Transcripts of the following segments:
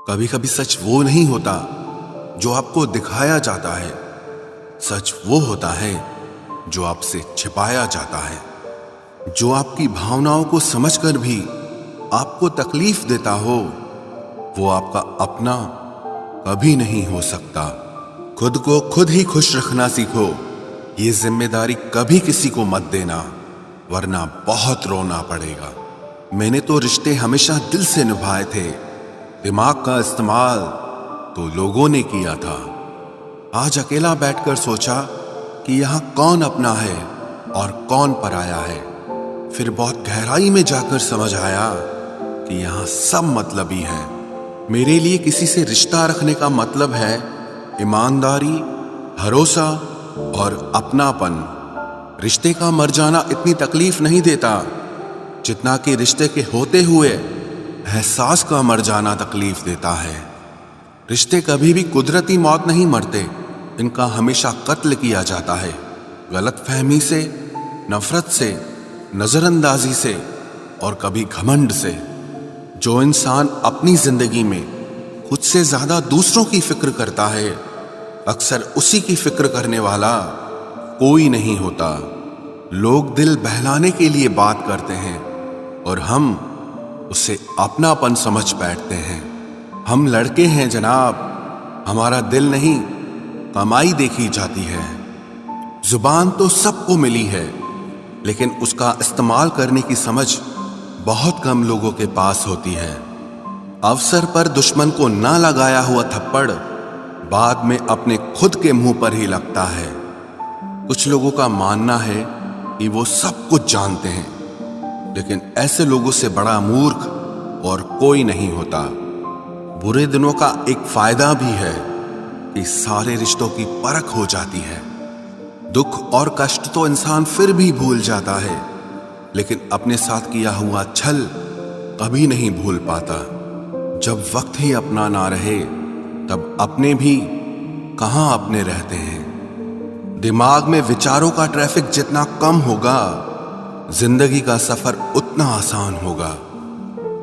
कभी कभी सच वो नहीं होता जो आपको दिखाया जाता है, सच वो होता है जो आपसे छिपाया जाता है। जो आपकी भावनाओं को समझकर भी आपको तकलीफ देता हो, वो आपका अपना कभी नहीं हो सकता। खुद को खुद ही खुश रखना सीखो। ये जिम्मेदारी कभी किसी को मत देना, वरना बहुत रोना पड़ेगा। मैंने तो रिश्ते हमेशा दिल से निभाए थे, दिमाग का इस्तेमाल तो लोगों ने किया था। आज अकेला बैठकर सोचा कि यहाँ कौन अपना है और कौन पराया है। फिर बहुत गहराई में जाकर समझ आया कि यहाँ सब मतलबी है। मेरे लिए किसी से रिश्ता रखने का मतलब है ईमानदारी, भरोसा और अपनापन। रिश्ते का मर जाना इतनी तकलीफ नहीं देता जितना कि रिश्ते के होते हुए एहसास का मर जाना तकलीफ देता है। रिश्ते कभी भी कुदरती मौत नहीं मरते, इनका हमेशा कत्ल किया जाता है। गलतफहमी से, नफरत से, नजरअंदाजी से और कभी घमंड से। जो इंसान अपनी जिंदगी में खुद से ज्यादा दूसरों की फिक्र करता है, अक्सर उसी की फिक्र करने वाला कोई नहीं होता। लोग दिल बहलाने के लिए बात करते हैं और हम उसे अपनापन समझ बैठते हैं। हम लड़के हैं जनाब, हमारा दिल नहीं कमाई देखी जाती है। जुबान तो सबको मिली है, लेकिन उसका इस्तेमाल करने की समझ बहुत कम लोगों के पास होती है। अवसर पर दुश्मन को ना लगाया हुआ थप्पड़ बाद में अपने खुद के मुंह पर ही लगता है। कुछ लोगों का मानना है कि वो सब कुछ जानते हैं, लेकिन ऐसे लोगों से बड़ा मूर्ख और कोई नहीं होता। बुरे दिनों का एक फायदा भी है कि सारे रिश्तों की परख हो जाती है। दुख और कष्ट तो इंसान फिर भी भूल जाता है, लेकिन अपने साथ किया हुआ छल कभी नहीं भूल पाता। जब वक्त ही अपना ना रहे, तब अपने भी कहां अपने रहते हैं। दिमाग में विचारों का ट्रैफिक जितना कम होगा, जिंदगी का सफर उतना आसान होगा।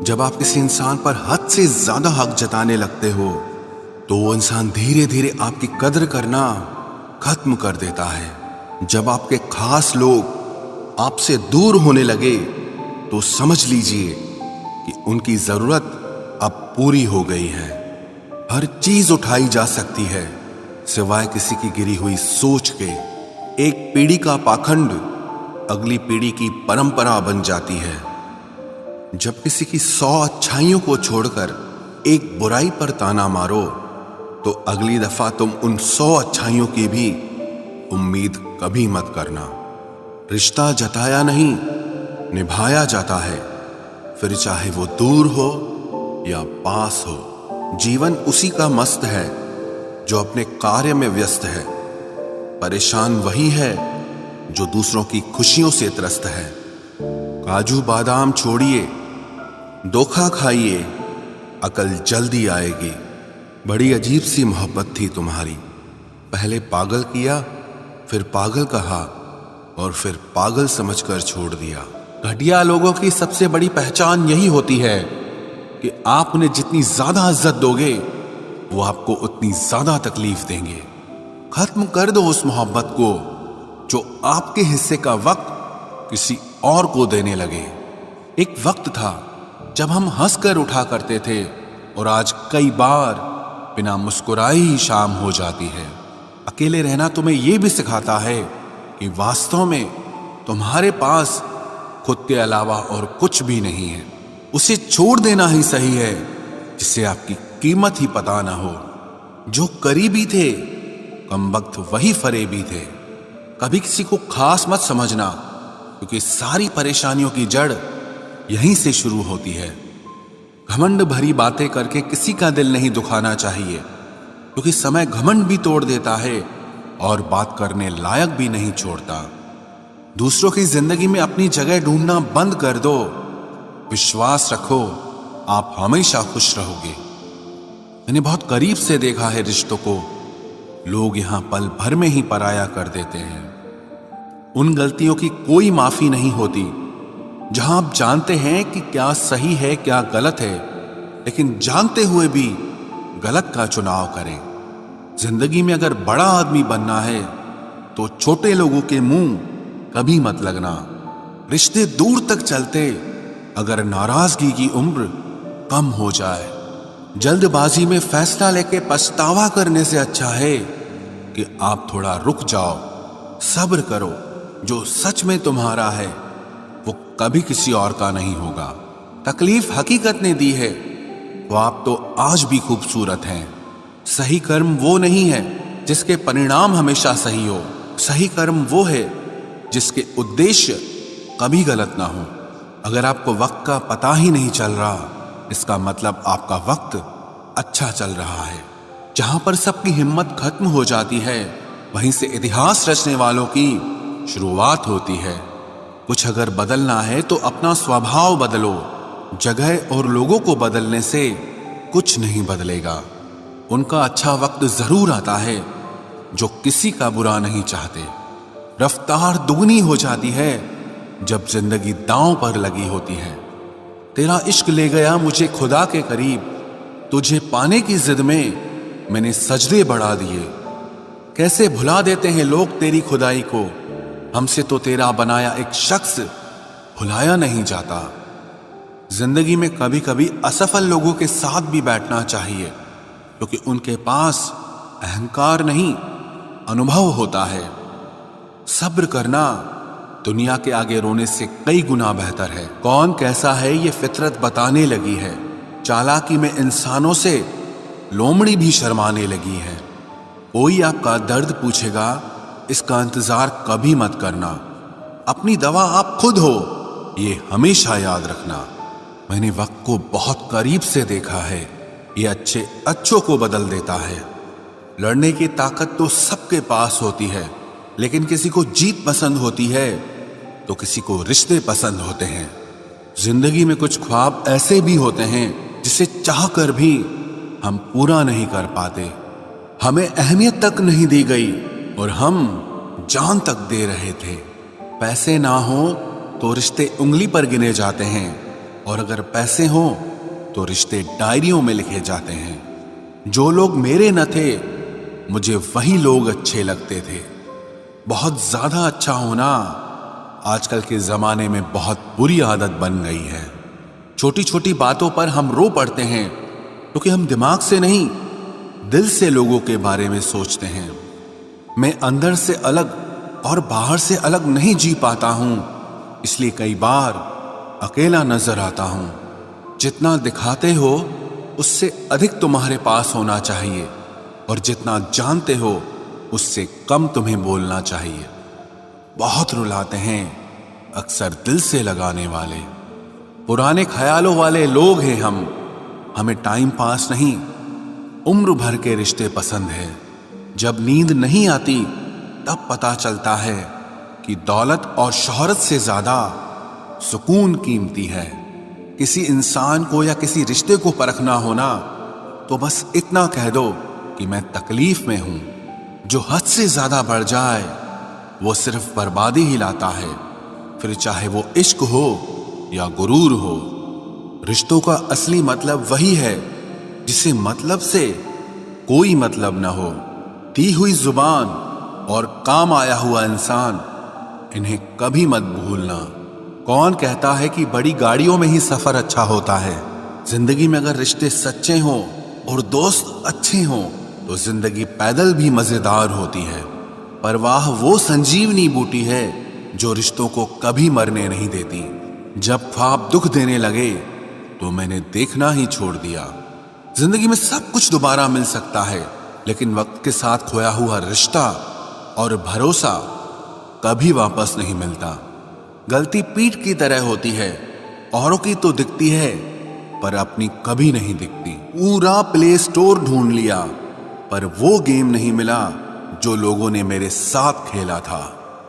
जब आप किसी इंसान पर हद से ज्यादा हक जताने लगते हो, तो वो इंसान धीरे धीरे आपकी कदर करना खत्म कर देता है। जब आपके खास लोग आपसे दूर होने लगे, तो समझ लीजिए कि उनकी जरूरत अब पूरी हो गई है। हर चीज उठाई जा सकती है, सिवाय किसी की गिरी हुई सोच के। एक पीढ़ी का पाखंड अगली पीढ़ी की परंपरा बन जाती है। जब किसी की 100 अच्छाइयों को छोड़कर एक बुराई पर ताना मारो, तो अगली दफा तुम उन 100 अच्छाइयों की भी उम्मीद कभी मत करना। रिश्ता जताया नहीं, निभाया जाता है, फिर चाहे वो दूर हो या पास हो। जीवन उसी का मस्त है जो अपने कार्य में व्यस्त है। परेशान वही है जो दूसरों की खुशियों से त्रस्त है। काजू बादाम छोड़िए, धोखा खाइए, अकल जल्दी आएगी। बड़ी अजीब सी मोहब्बत थी तुम्हारी। पहले पागल किया, फिर पागल कहा और फिर पागल समझकर छोड़ दिया। घटिया लोगों की सबसे बड़ी पहचान यही होती है कि आप उन्हें जितनी ज्यादा इज्जत दोगे, वो आपको उतनी ज्यादा तकलीफ देंगे। खत्म कर दो उस मोहब्बत को जो आपके हिस्से का वक्त किसी और को देने लगे। एक वक्त था जब हम हंसकर उठा करते थे, और आज कई बार बिना मुस्कुराए ही शाम हो जाती है। अकेले रहना तुम्हें यह भी सिखाता है कि वास्तव में तुम्हारे पास खुद के अलावा और कुछ भी नहीं है। उसे छोड़ देना ही सही है जिससे आपकी कीमत ही पता ना हो। जो करीबी थे, कमबख्त वही फरेबी थे। कभी किसी को खास मत समझना, क्योंकि सारी परेशानियों की जड़ यहीं से शुरू होती है। घमंड भरी बातें करके किसी का दिल नहीं दुखाना चाहिए, क्योंकि समय घमंड भी तोड़ देता है और बात करने लायक भी नहीं छोड़ता। दूसरों की जिंदगी में अपनी जगह ढूंढना बंद कर दो। विश्वास रखो, आप हमेशा खुश रहोगे। मैंने बहुत करीब से देखा है रिश्तों को। लोग यहां पल भर में ही पराया कर देते हैं। उन गलतियों की कोई माफी नहीं होती जहां आप जानते हैं कि क्या सही है क्या गलत है, लेकिन जानते हुए भी गलत का चुनाव करें। जिंदगी में अगर बड़ा आदमी बनना है तो छोटे लोगों के मुंह कभी मत लगना। रिश्ते दूर तक चलते अगर नाराजगी की उम्र कम हो जाए। जल्दबाजी में फैसला लेके पछतावा करने से अच्छा है कि आप थोड़ा रुक जाओ, सब्र करो। जो सच में तुम्हारा है वो कभी किसी और का नहीं होगा। तकलीफ हकीकत ने दी है, वो आप तो आज भी खूबसूरत हैं। सही कर्म वो नहीं है जिसके परिणाम हमेशा सही हो। सही कर्म वो है जिसके उद्देश्य कभी गलत ना हो। अगर आपको वक्त का पता ही नहीं चल रहा, इसका मतलब आपका वक्त अच्छा चल रहा है। जहां पर सबकी हिम्मत खत्म हो जाती है, वहीं से इतिहास रचने वालों की शुरुआत होती है। कुछ अगर बदलना है तो अपना स्वभाव बदलो। जगह और लोगों को बदलने से कुछ नहीं बदलेगा। उनका अच्छा वक्त जरूर आता है जो किसी का बुरा नहीं चाहते। रफ्तार दुगनी हो जाती है जब जिंदगी दांव पर लगी होती है। तेरा इश्क ले गया मुझे खुदा के करीब, तुझे पाने की जिद में मैंने सजदे बढ़ा दिए। कैसे भुला देते हैं लोग तेरी खुदाई को, हमसे तो तेरा बनाया एक शख्स भुलाया नहीं जाता। जिंदगी में कभी कभी असफल लोगों के साथ भी बैठना चाहिए, क्योंकि उनके पास अहंकार नहीं अनुभव होता है। सब्र करना दुनिया के आगे रोने से कई गुना बेहतर है। कौन कैसा है ये फितरत बताने लगी है। चालाकी में इंसानों से लोमड़ी भी शर्माने लगी है। कोई आपका दर्द पूछेगा, इसका इंतजार कभी मत करना। अपनी दवा आप खुद हो, ये हमेशा याद रखना। मैंने वक्त को बहुत करीब से देखा है, ये अच्छे अच्छों को बदल देता है। लड़ने की ताकत तो सबके पास होती है, लेकिन किसी को जीत पसंद होती है तो किसी को रिश्ते पसंद होते हैं। जिंदगी में कुछ ख्वाब ऐसे भी होते हैं जिसे चाह कर भी हम पूरा नहीं कर पाते। हमें अहमियत तक नहीं दी गई और हम जान तक दे रहे थे। पैसे ना हो तो रिश्ते उंगली पर गिने जाते हैं, और अगर पैसे हो तो रिश्ते डायरियों में लिखे जाते हैं। जो लोग मेरे न थे मुझे वही लोग अच्छे लगते थे। बहुत ज्यादा अच्छा होना आजकल के जमाने में बहुत बुरी आदत बन गई है। छोटी छोटी बातों पर हम रो पड़ते हैं क्योंकि हम दिमाग से नहीं दिल से लोगों के बारे में सोचते हैं। मैं अंदर से अलग और बाहर से अलग नहीं जी पाता हूं, इसलिए कई बार अकेला नजर आता हूं। जितना दिखाते हो उससे अधिक तुम्हारे पास होना चाहिए, और जितना जानते हो उससे कम तुम्हें बोलना चाहिए। बहुत रुलाते हैं अक्सर दिल से लगाने वाले। पुराने ख्यालों वाले लोग हैं हम। हमें टाइम पास नहीं, उम्र भर के रिश्ते पसंद है। जब नींद नहीं आती तब पता चलता है कि दौलत और शोहरत से ज्यादा सुकून कीमती है। किसी इंसान को या किसी रिश्ते को परखना होना तो बस इतना कह दो कि मैं तकलीफ में हूं। जो हद से ज्यादा बढ़ जाए वो सिर्फ बर्बादी ही लाता है, फिर चाहे वो इश्क हो या गुरूर हो। रिश्तों का असली मतलब वही है जिसे मतलब से कोई मतलब न हो। दी हुई जुबान और काम आया हुआ इंसान, इन्हें कभी मत भूलना। कौन कहता है कि बड़ी गाड़ियों में ही सफर अच्छा होता है। जिंदगी में अगर रिश्ते सच्चे हों और दोस्त अच्छे हों तो जिंदगी पैदल भी मजेदार होती है। परवाह वो संजीवनी बूटी है जो रिश्तों को कभी मरने नहीं देती। जब ख्वाब दुख देने लगे तो मैंने देखना ही छोड़ दिया। जिंदगी में सब कुछ दोबारा मिल सकता है, लेकिन वक्त के साथ खोया हुआ रिश्ता और भरोसा कभी वापस नहीं मिलता। गलती पीठ की तरह होती है, औरों की तो दिखती है पर अपनी कभी नहीं दिखती। पूरा प्ले स्टोर ढूंढ लिया पर वो गेम नहीं मिला जो लोगों ने मेरे साथ खेला था।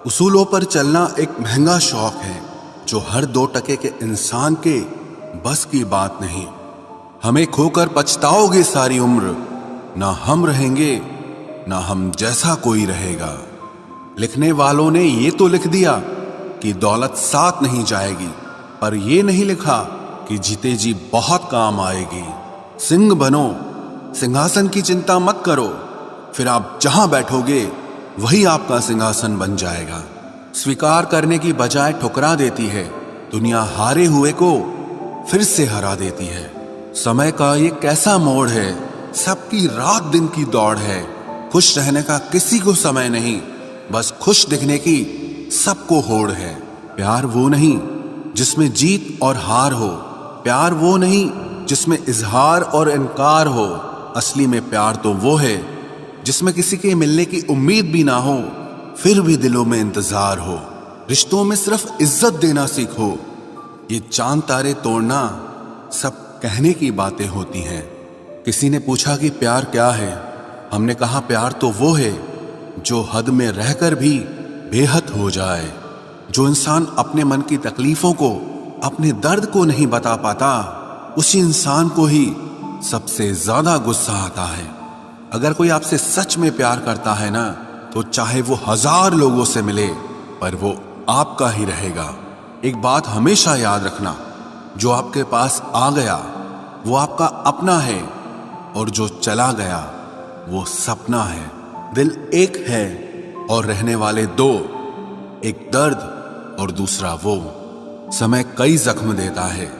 उसूलों पर चलना एक महंगा शौक है जो हर 2 टके के इंसान के बस की बात नहीं। हमें खोकर पछताओगे सारी उम्र, ना हम रहेंगे ना हम जैसा कोई रहेगा। लिखने वालों ने ये तो लिख दिया कि दौलत साथ नहीं जाएगी, पर ये नहीं लिखा कि जीते जी बहुत काम आएगी। सिंह बनो, सिंहासन की चिंता मत करो, फिर आप जहां बैठोगे वही आपका सिंहासन बन जाएगा। स्वीकार करने की बजाय ठुकरा देती है, दुनिया हारे हुए को फिर से हरा देती है। समय का ये कैसा मोड़ है, सबकी रात दिन की दौड़ है। खुश रहने का किसी को समय नहीं, बस खुश दिखने की सबको होड़ है। प्यार वो नहीं जिसमें जीत और हार हो, प्यार वो नहीं जिसमें इजहार और इनकार हो। असली में प्यार तो वो है जिसमें किसी के मिलने की उम्मीद भी ना हो, फिर भी दिलों में इंतजार हो। रिश्तों में सिर्फ इज्जत देना सीखो, ये चांद तारे तोड़ना सब कहने की बातें होती हैं। किसी ने पूछा कि प्यार क्या है, हमने कहा प्यार तो वो है जो हद में रहकर भी बेहद हो जाए। जो इंसान अपने मन की तकलीफों को, अपने दर्द को नहीं बता पाता, उसी इंसान को ही सबसे ज्यादा गुस्सा आता है। अगर कोई आपसे सच में प्यार करता है ना, तो चाहे वो 1000 लोगों से मिले, पर वो आपका ही रहेगा। एक बात हमेशा याद रखना, जो आपके पास आ गया वो आपका अपना है, और जो चला गया वो सपना है। दिल एक है और रहने वाले दो, एक दर्द और दूसरा वो। समय कई जख्म देता है,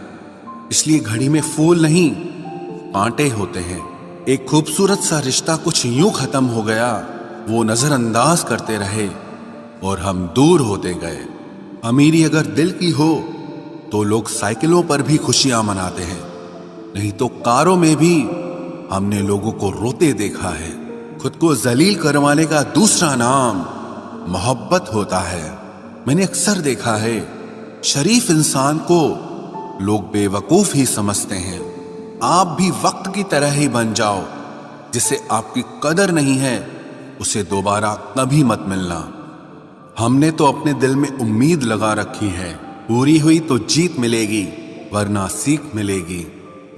इसलिए घड़ी में फूल नहीं कांटे होते हैं। एक खूबसूरत सा रिश्ता कुछ यूं खत्म हो गया, वो नजरअंदाज करते रहे और हम दूर होते गए। अमीरी अगर दिल की हो तो लोग साइकिलों पर भी खुशियां मनाते हैं, नहीं तो कारों में भी हमने लोगों को रोते देखा है। खुद को जलील करवाने का दूसरा नाम मोहब्बत होता है। मैंने अक्सर देखा है, शरीफ इंसान को लोग बेवकूफ ही समझते हैं। आप भी वक्त की तरह ही बन जाओ, जिसे आपकी कदर नहीं है उसे दोबारा कभी मत मिलना। हमने तो अपने दिल में उम्मीद लगा रखी है, पूरी हुई तो जीत मिलेगी वरना सीख मिलेगी।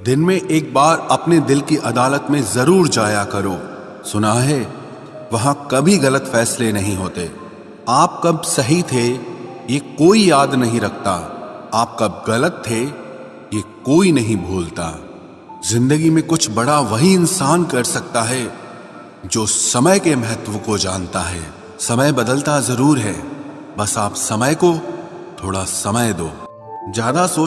दिन में एक बार अपने दिल की अदालत में जरूर जाया करो। सुना है वहां कभी गलत फैसले नहीं होते। आप कब सही थे ये कोई याद नहीं रखता, आप कब गलत थे ये कोई नहीं भूलता। जिंदगी में कुछ बड़ा वही इंसान कर सकता है जो समय के महत्व को जानता है। समय बदलता जरूर है, बस आप समय को थोड़ा समय दो। ज्यादा सोच